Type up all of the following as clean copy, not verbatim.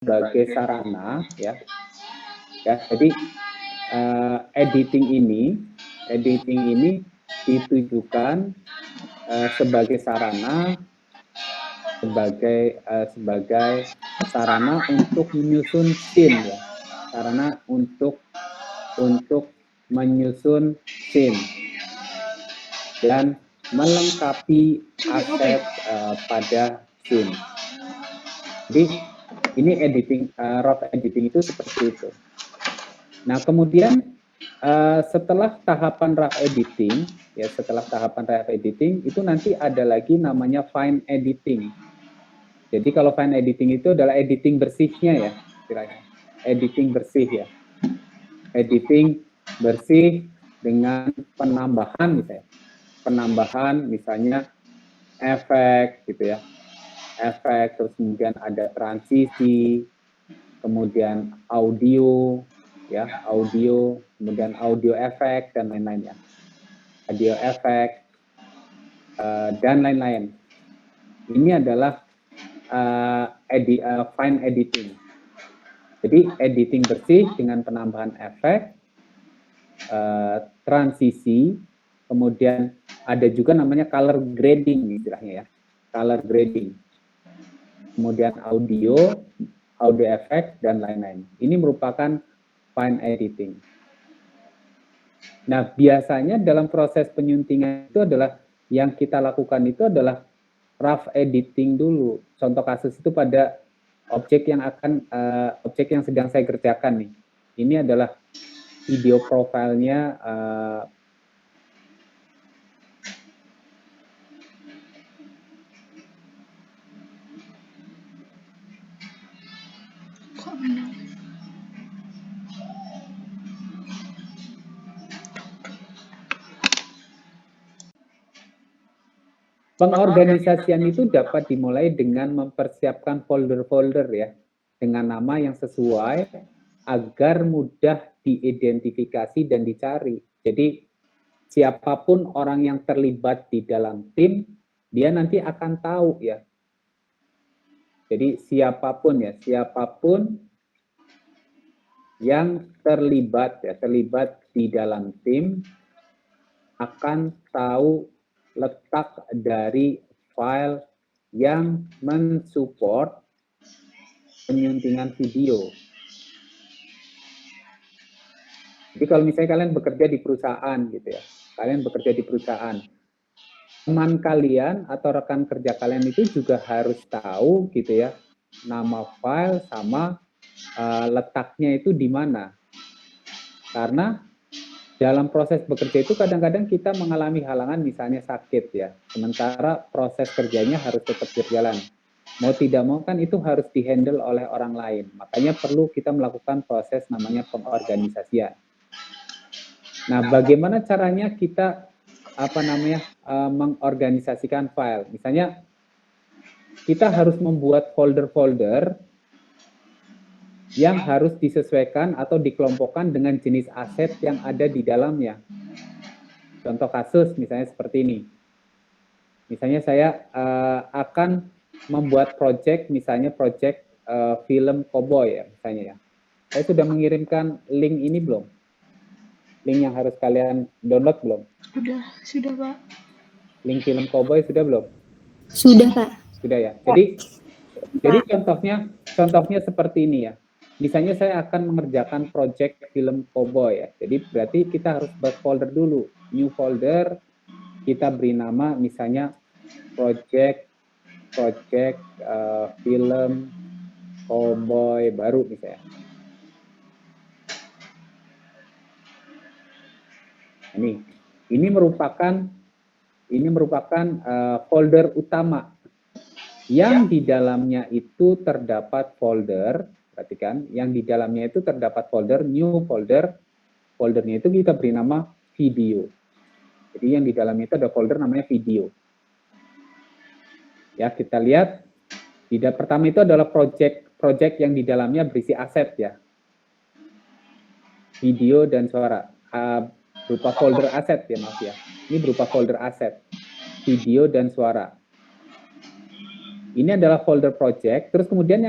sebagai sarana ya. Jadi editing ini ditujukan sebagai sarana untuk menyusun scene ya, sarana untuk menyusun scene dan melengkapi aset pada scene. Jadi ini editing, rough editing itu seperti itu. Nah kemudian setelah tahapan rough editing itu nanti ada lagi namanya fine editing. Jadi kalau fine editing itu adalah editing bersihnya ya, istilahnya. Editing bersih ya. Editing bersih dengan penambahan misalnya efek gitu ya. Efek, terus kemudian ada transisi, kemudian audio ya, kemudian audio efek dan lain-lainnya. Audio efek dan lain-lain. Ini adalah fine editing. Jadi editing bersih dengan penambahan efek, transisi, kemudian ada juga namanya color grading istilahnya ya, color grading. Kemudian audio efek dan lain-lain. Ini merupakan fine editing. Nah, biasanya dalam proses penyuntingan itu adalah yang kita lakukan itu adalah rough editing dulu. Contoh kasus itu pada objek yang sedang saya kerjakan nih. Ini adalah video profilnya pengorganisasian itu dapat dimulai dengan mempersiapkan folder-folder ya, dengan nama yang sesuai agar mudah diidentifikasi dan dicari. Jadi siapapun orang yang terlibat di dalam tim, dia nanti akan tahu ya. Jadi siapapun yang terlibat di dalam tim akan tahu letak dari file yang mensupport penyuntingan video. Jadi kalau misalnya kalian bekerja di perusahaan gitu ya, teman kalian atau rekan kerja kalian itu juga harus tahu gitu ya, nama file sama letaknya itu di mana. Karena dalam proses bekerja itu kadang-kadang kita mengalami halangan misalnya sakit ya, sementara proses kerjanya harus tetap berjalan. Mau tidak mau kan itu harus dihandle oleh orang lain. Makanya perlu kita melakukan proses namanya pengorganisasian. Nah, bagaimana caranya kita mengorganisasikan file? Misalnya kita harus membuat folder-folder yang harus disesuaikan atau dikelompokkan dengan jenis aset yang ada di dalamnya. Contoh kasus misalnya seperti ini. Misalnya saya akan membuat project, misalnya project film Cowboy ya misalnya ya. Saya sudah mengirimkan link ini belum? Link yang harus kalian download belum? Sudah Pak. Link film Cowboy sudah belum? Sudah Pak. Sudah ya. Jadi contohnya seperti ini ya. Misalnya saya akan mengerjakan project film Cowboy ya. Jadi berarti kita harus buat folder dulu. New folder, kita beri nama misalnya project film Cowboy baru misalnya. Ini merupakan folder utama yang di dalamnya itu terdapat folder. Perhatikan, yang di dalamnya itu terdapat folder, new folder. Foldernya itu kita beri nama video. Jadi yang di dalamnya itu ada folder namanya video. Ya, kita lihat. Pertama itu adalah project yang di dalamnya berisi aset ya. Video dan suara. Berupa folder aset ya, maaf ya. Ini berupa folder aset. Video dan suara. Ini adalah folder project. Terus kemudian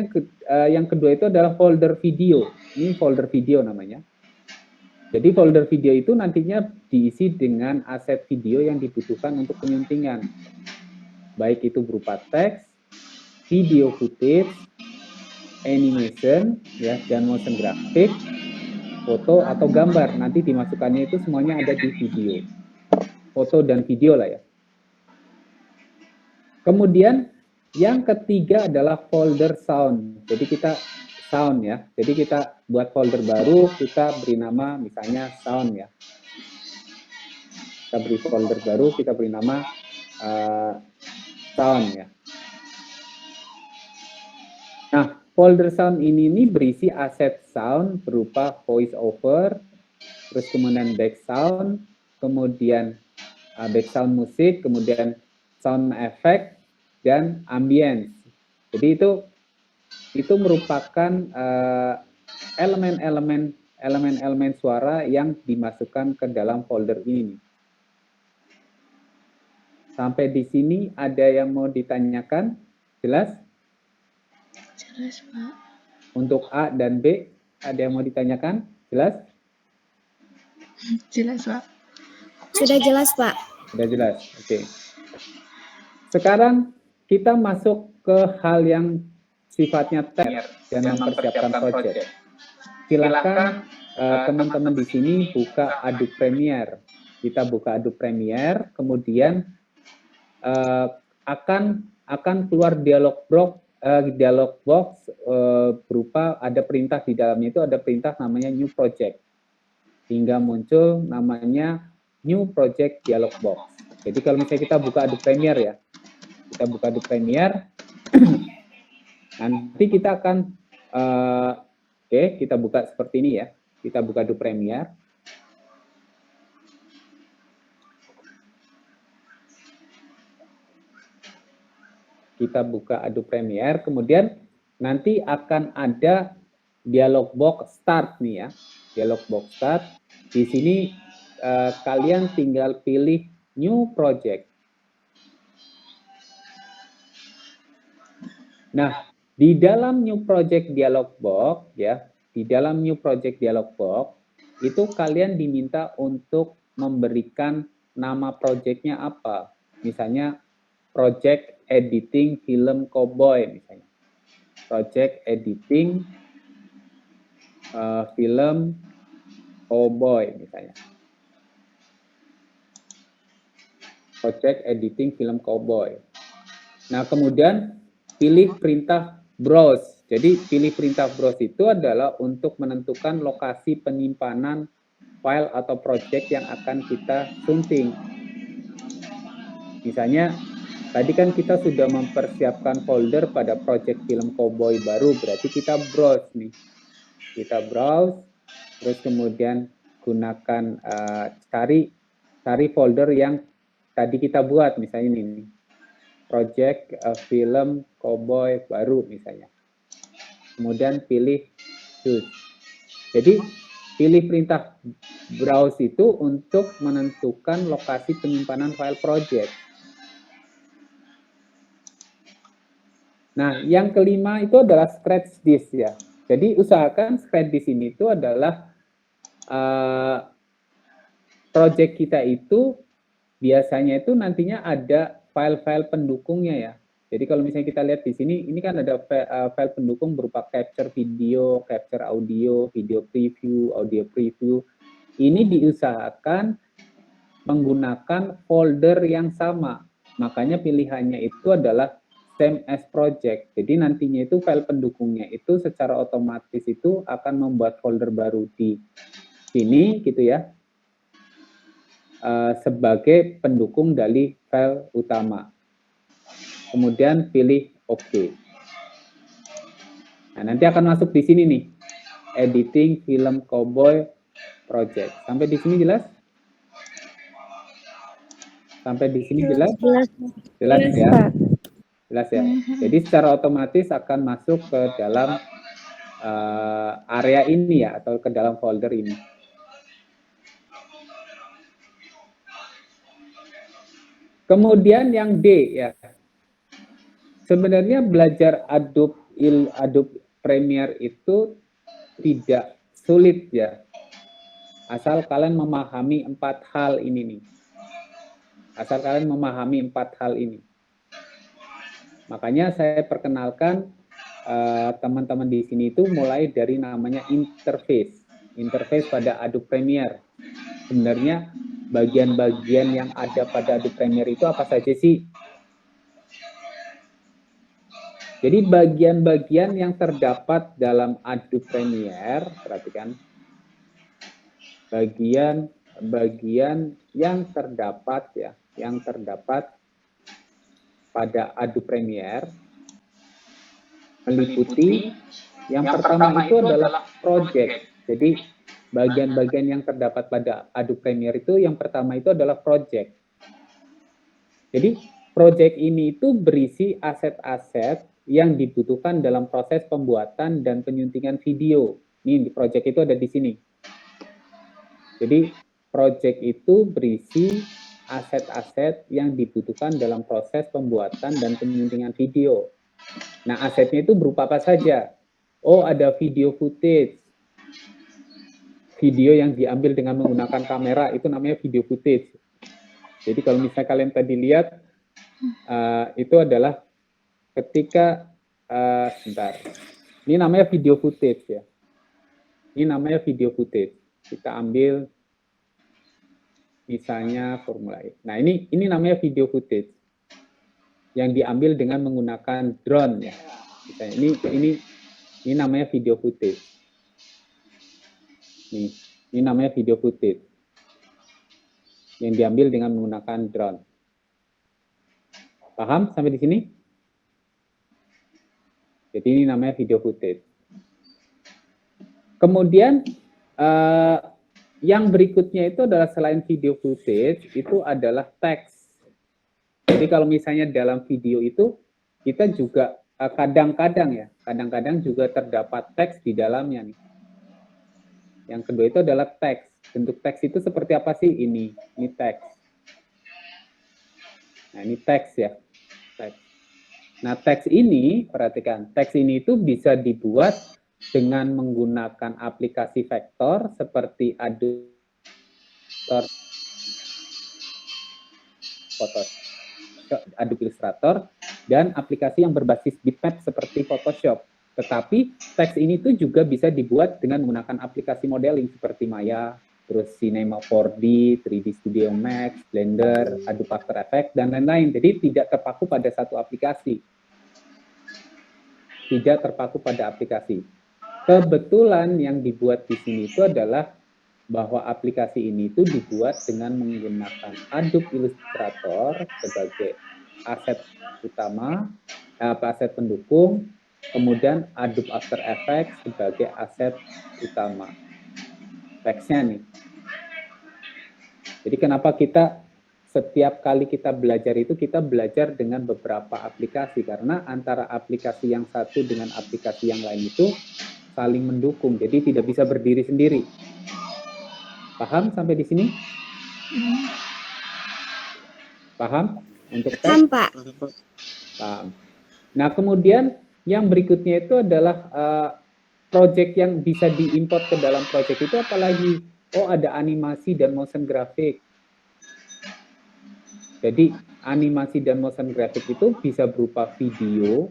yang kedua itu adalah folder video. Ini folder video namanya. Jadi folder video itu nantinya diisi dengan aset video yang dibutuhkan untuk penyuntingan. Baik itu berupa teks, video footage, animation, ya, dan motion graphic, foto atau gambar. Nanti dimasukkannya itu semuanya ada di video. Foto dan video lah ya. Kemudian yang ketiga adalah folder sound. Jadi kita sound ya. Jadi kita buat folder baru, kita beri nama misalnya sound ya. Kita beri folder baru, kita beri nama sound ya. Nah, folder sound ini berisi aset sound berupa voice over, terus kemudian back sound, kemudian back sound musik, kemudian sound effect, dan ambience. Jadi itu merupakan elemen-elemen suara yang dimasukkan ke dalam folder ini. Sampai di sini ada yang mau ditanyakan? Jelas? Jelas, Pak. Untuk A dan B ada yang mau ditanyakan? Jelas? Jelas, Pak. Sudah jelas, Pak. Sudah jelas. Oke. Sekarang kita masuk ke hal yang sifatnya teknis dan mempersiapkan proyek. Silakan teman-teman di sini buka Adobe Premiere. Kita buka Adobe Premiere, kemudian akan keluar dialog box berupa ada perintah di dalamnya, itu ada perintah namanya New Project, hingga muncul namanya New Project Dialog Box. Jadi kalau misalnya kita buka Adobe Premiere ya, kita buka Adobe Premiere, nanti kita akan kita buka seperti ini ya. Kita buka Adobe Premiere. Kita buka Adobe Premiere, kemudian nanti akan ada dialog box start nih ya. Dialog box start. Di sini kalian tinggal pilih New Project. Nah, di dalam New Project Dialog Box ya, di dalam New Project Dialog Box itu kalian diminta untuk memberikan nama projectnya apa. Misalnya Project Editing Film Cowboy misalnya. Project Editing Film Cowboy misalnya. Project Editing Film Cowboy. Nah, kemudian pilih perintah browse. Jadi pilih perintah browse itu adalah untuk menentukan lokasi penyimpanan file atau project yang akan kita sunting. Misalnya tadi kan kita sudah mempersiapkan folder pada project film cowboy baru, berarti kita browse nih. Kita browse, terus kemudian gunakan cari folder yang tadi kita buat, misalnya ini nih. Project film cowboy baru misalnya. Kemudian pilih choose. Jadi pilih perintah browse itu untuk menentukan lokasi penyimpanan file project. Nah, yang kelima itu adalah scratch disk ya. Jadi usahakan scratch disk ini itu adalah project kita itu biasanya itu nantinya ada file-file pendukungnya ya. Jadi kalau misalnya kita lihat di sini, ini kan ada file pendukung berupa capture video, capture audio, video preview, audio preview. Ini diusahakan menggunakan folder yang sama. Makanya pilihannya itu adalah same as project. Jadi nantinya itu file pendukungnya itu secara otomatis itu akan membuat folder baru di sini gitu ya. Sebagai pendukung dari file utama. Kemudian pilih OK. Nah, nanti akan masuk di sini nih. Editing Film Cowboy Project. Sampai di sini jelas? Sampai di sini jelas? Jelas ya? Jelas ya? Jadi secara otomatis akan masuk ke dalam area ini ya, atau ke dalam folder ini. Kemudian yang D ya. sebenarnya belajar Adobe Premiere itu tidak sulit ya. Asal kalian memahami 4 hal ini nih. Asal kalian memahami 4 hal ini. Makanya saya perkenalkan teman-teman di sini itu mulai dari namanya interface. Interface pada Adobe Premiere. Sebenarnya bagian-bagian yang ada pada Adobe Premiere itu apa saja sih? Jadi bagian-bagian yang terdapat dalam Adobe Premiere, perhatikan, bagian yang terdapat ya, yang terdapat pada Adobe Premiere meliputi yang pertama itu adalah project. Jadi bagian-bagian yang terdapat pada Adobe Premiere itu yang pertama itu adalah project. Jadi project ini itu berisi aset-aset yang dibutuhkan dalam proses pembuatan dan penyuntingan video. Ini di project itu ada di sini. Jadi project itu berisi aset-aset yang dibutuhkan dalam proses pembuatan dan penyuntingan video. Nah, asetnya itu berupa apa saja? Oh, ada video footage. Video yang diambil dengan menggunakan kamera, itu namanya video footage. Jadi kalau misalnya kalian tadi lihat, itu adalah ketika, sebentar. Ini namanya video footage ya. Ini namanya video footage. Kita ambil misalnya Formula E. Nah, ini namanya video footage yang diambil dengan menggunakan drone ya. Misalnya ini namanya video footage. Ini namanya video footage yang diambil dengan menggunakan drone. Paham sampai di sini? Jadi ini namanya video footage. Kemudian yang berikutnya itu adalah selain video footage, itu adalah teks. Jadi kalau misalnya dalam video itu, kita juga kadang-kadang juga terdapat teks di dalamnya nih. Yang kedua itu adalah teks. Bentuk teks itu seperti apa sih? Ini teks. Nah, ini teks ya. Teks. Nah, teks ini, perhatikan, teks ini itu bisa dibuat dengan menggunakan aplikasi vektor seperti Adobe Illustrator dan aplikasi yang berbasis bitmap seperti Photoshop. Tetapi teks ini tuh juga bisa dibuat dengan menggunakan aplikasi modeling seperti Maya, terus Cinema 4D, 3D Studio Max, Blender, Adobe After Effects, dan lain-lain. Jadi tidak terpaku pada satu aplikasi. Tidak terpaku pada aplikasi. Kebetulan yang dibuat di sini itu adalah bahwa aplikasi ini itu dibuat dengan menggunakan Adobe Illustrator sebagai aset utama, aset pendukung, kemudian Adobe After Effects sebagai aset utama. Teksnya nih. Jadi kenapa kita setiap kali kita belajar itu kita belajar dengan beberapa aplikasi, karena antara aplikasi yang satu dengan aplikasi yang lain itu saling mendukung, jadi tidak bisa berdiri sendiri. Paham sampai di sini? Paham? Untuk teks? Paham, Pak. Paham. Nah, kemudian yang berikutnya itu adalah project yang bisa diimport ke dalam project itu apalagi? Oh, ada animasi dan motion graphic. Jadi, animasi dan motion graphic itu bisa berupa video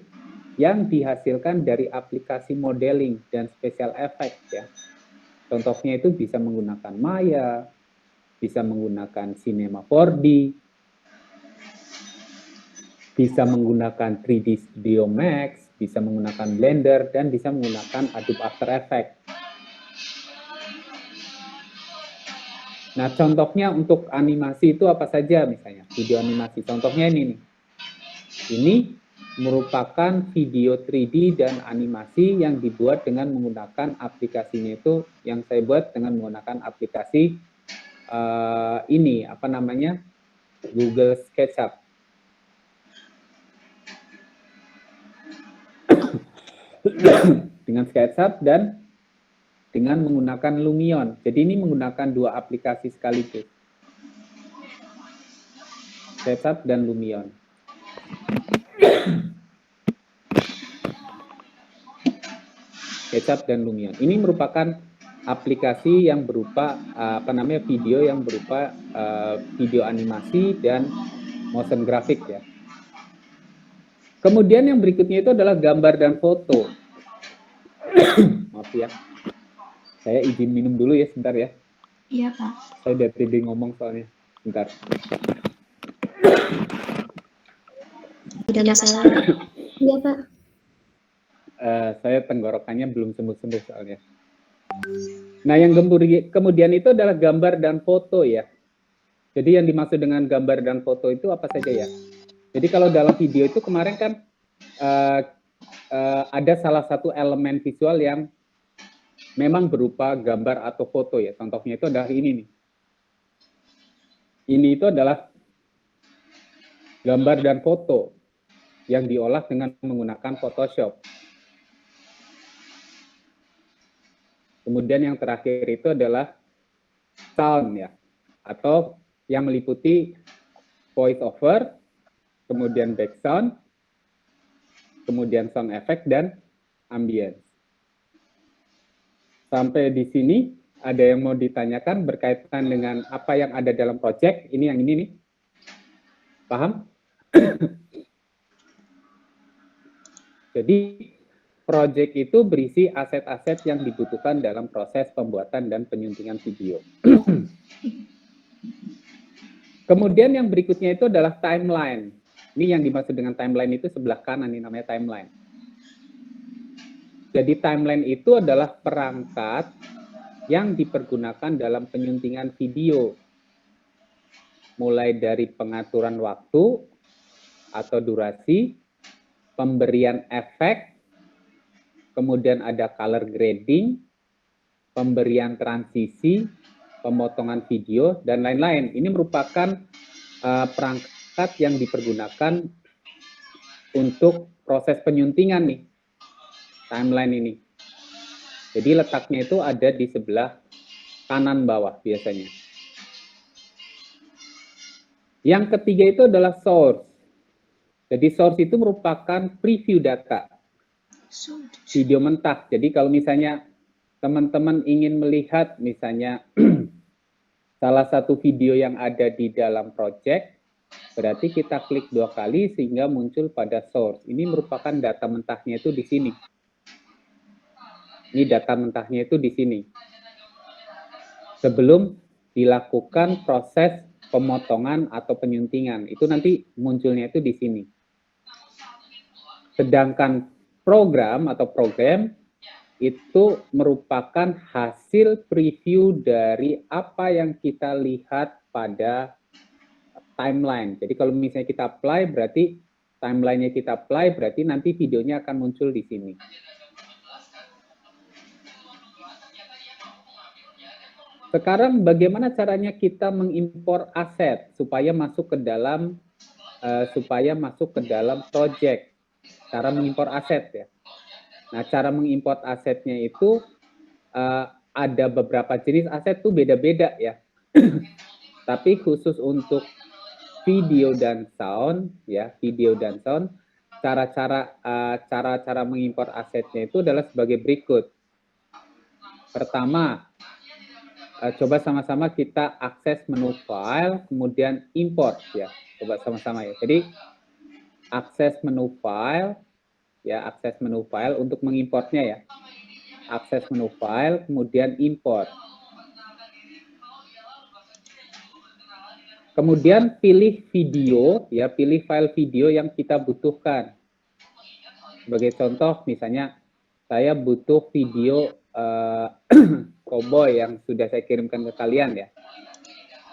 yang dihasilkan dari aplikasi modeling dan special effect ya. Contohnya itu bisa menggunakan Maya, bisa menggunakan Cinema 4D, bisa menggunakan 3D Studio Max, bisa menggunakan Blender, dan bisa menggunakan Adobe After Effects. Nah, contohnya untuk animasi itu apa saja misalnya? Video animasi. Contohnya ini nih. Ini merupakan video 3D dan animasi yang dibuat dengan menggunakan aplikasinya itu, yang saya buat dengan menggunakan aplikasi ini, apa namanya? Google SketchUp. Dengan SketchUp dan dengan menggunakan Lumion. Jadi ini menggunakan dua aplikasi sekaligus. SketchUp dan Lumion. SketchUp dan Lumion. Ini merupakan aplikasi yang berupa video yang berupa video animasi dan motion graphic ya. Kemudian yang berikutnya itu adalah gambar dan foto. Maaf ya, saya izin minum dulu ya sebentar ya. Iya, Pak. Saya dari tadi ngomong soalnya. Bentar. Tidak masalah. Iya, Pak. Saya tenggorokannya belum sembuh-sembuh soalnya. Nah, yang kemudian itu adalah gambar dan foto ya. Jadi yang dimaksud dengan gambar dan foto itu apa saja ya? Jadi kalau dalam video itu kemarin kan ada salah satu elemen visual yang memang berupa gambar atau foto ya. Contohnya itu adalah ini nih. Ini itu adalah gambar dan foto yang diolah dengan menggunakan Photoshop. Kemudian yang terakhir itu adalah sound ya, atau yang meliputi voice over, kemudian background, kemudian sound effect dan ambience. Sampai di sini ada yang mau ditanyakan berkaitan dengan apa yang ada dalam project? Ini yang ini nih. Paham? Jadi project itu berisi aset-aset yang dibutuhkan dalam proses pembuatan dan penyuntingan video. Kemudian yang berikutnya itu adalah timeline. Ini yang dimaksud dengan timeline itu sebelah kanan, ini namanya timeline. Jadi timeline itu adalah perangkat yang dipergunakan dalam penyuntingan video. Mulai dari pengaturan waktu atau durasi, pemberian efek, kemudian ada color grading, pemberian transisi, pemotongan video, dan lain-lain. Ini merupakan perangkat yang dipergunakan untuk proses penyuntingan nih, timeline ini. Jadi letaknya itu ada di sebelah kanan bawah biasanya. Yang ketiga itu adalah source. Jadi source itu merupakan preview data, video mentah. Jadi kalau misalnya teman-teman ingin melihat misalnya salah satu video yang ada di dalam project, berarti kita klik 2 kali sehingga muncul pada source. Ini merupakan data mentahnya itu di sini. Ini data mentahnya itu di sini. Sebelum dilakukan proses pemotongan atau penyuntingan, itu nanti munculnya itu di sini. Sedangkan program itu merupakan hasil preview dari apa yang kita lihat pada timeline. Jadi kalau misalnya kita apply, berarti timeline-nya kita apply, berarti nanti videonya akan muncul di sini. Sekarang bagaimana caranya kita mengimpor aset supaya masuk ke dalam project. Cara mengimpor aset ya. Nah, cara mengimport asetnya itu ada beberapa jenis aset tuh beda-beda ya. Tapi khusus untuk video dan sound ya, cara-cara mengimport asetnya itu adalah sebagai berikut. Pertama, coba sama-sama kita akses menu file, kemudian import ya. Coba sama-sama ya. Jadi akses menu file untuk mengimportnya ya. Akses menu file, kemudian import. Kemudian pilih video ya, pilih file video yang kita butuhkan. Sebagai contoh misalnya saya butuh video cowboy yang sudah saya kirimkan ke kalian ya.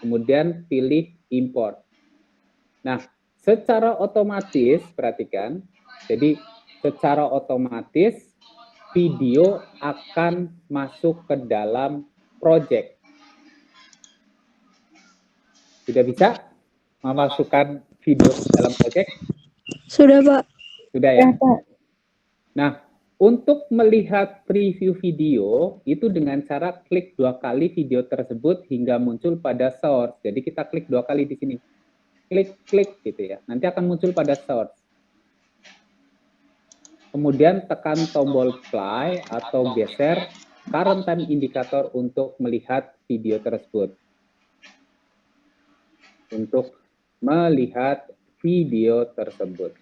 Kemudian pilih import. Nah, secara otomatis perhatikan, jadi secara otomatis video akan masuk ke dalam project. Sudah bisa memasukkan video ke dalam project? Sudah, Pak. Sudah ya? Nah, untuk melihat preview video, itu dengan cara klik 2 kali video tersebut hingga muncul pada source. Jadi kita klik 2 kali di sini. Klik gitu ya. Nanti akan muncul pada source. kemudian tekan tombol play atau geser current time indicator untuk melihat video tersebut. Untuk melihat video tersebut.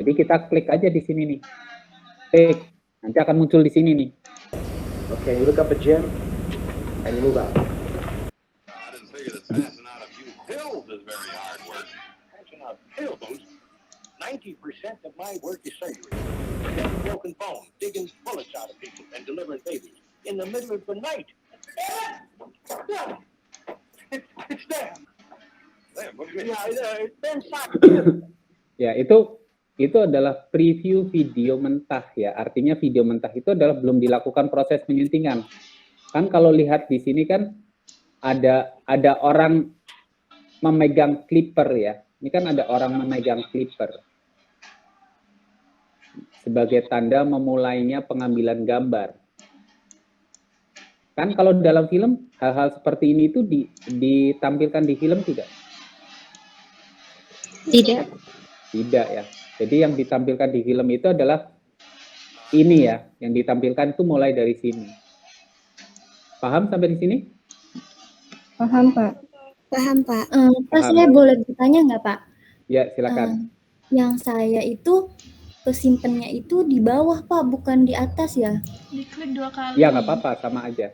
Jadi kita klik aja di sini nih. Klik, nanti akan muncul di sini nih. Okay, you look up a gym and you move out. I didn't figure that passing out a few pills is very hard work. Passing out pills? 90% of my work is surgery. Getting broken bones, digging bullets out of people, and delivering babies in the middle of the night. It's there. What do you mean? Yeah, it's been silent. Ya, itu adalah preview video mentah ya. Artinya video mentah itu adalah belum dilakukan proses penyuntingan. Kan kalau lihat di sini kan ada orang memegang clipper ya. Ini kan ada orang memegang clipper. Sebagai tanda memulainya pengambilan gambar. Kan kalau dalam film hal-hal seperti ini itu ditampilkan di film tidak? Tidak. Tidak ya. Jadi yang ditampilkan di film itu adalah ini ya, yang ditampilkan itu mulai dari sini. Paham sampai di sini? Paham, Pak. Paham, Pak. Pak, Paham. saya boleh bertanya nggak, Pak? Ya, silakan. Yang saya itu kesimpannya itu di bawah, Pak, bukan di atas ya? Diklik 2 kali. Ya, nggak apa-apa, sama aja.